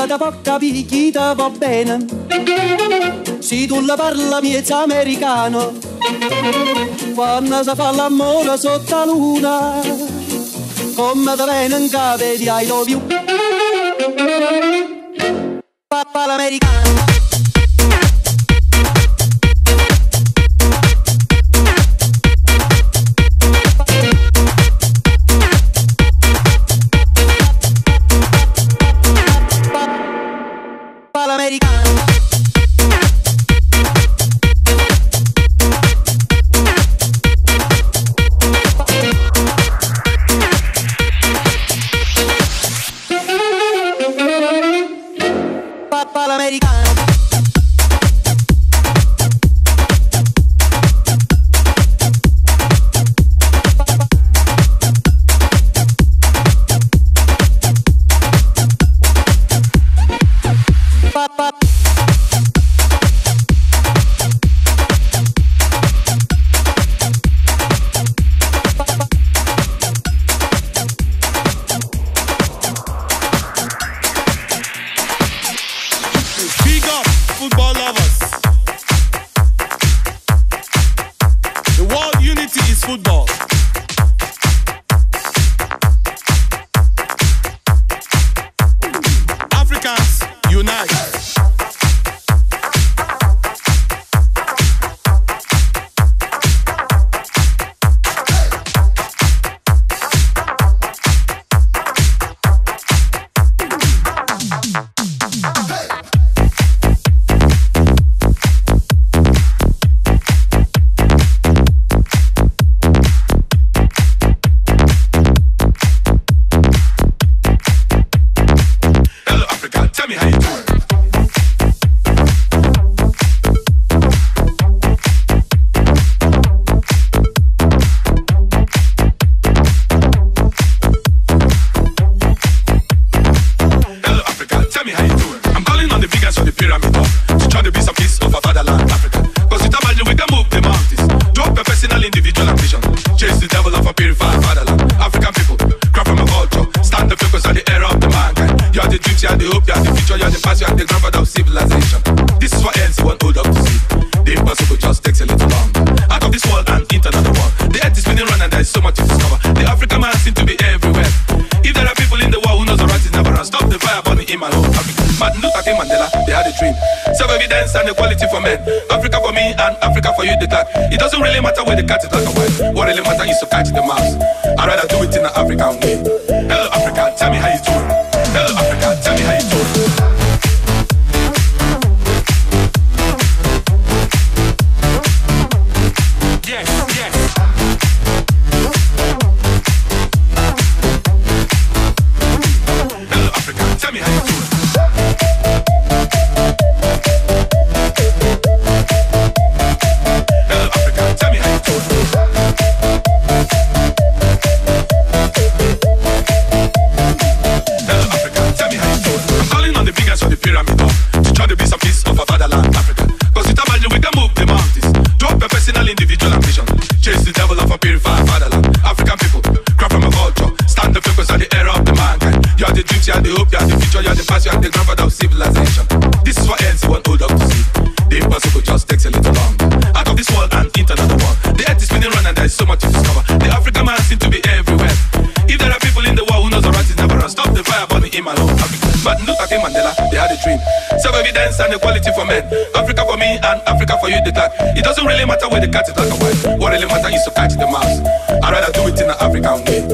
parla da poca picchita va bene, se tu la parla miezza americano, quando si fa l'amore sotto la luna, come da bene in cave di I love you. Papà l'americano. And equality for men. Africa for me and Africa for you, the cat. It doesn't really matter where the cat is black and white. What really matters is to catch the mouse. I'd rather do it in an African way. Hello Africa, tell me how you doing. Hello Africa, tell me how you doing. And equality for men. Africa for me and Africa for you, the cat. It doesn't really matter where the cat is black and white. What really matters is to catch the mouse. I'd rather do it in an African way.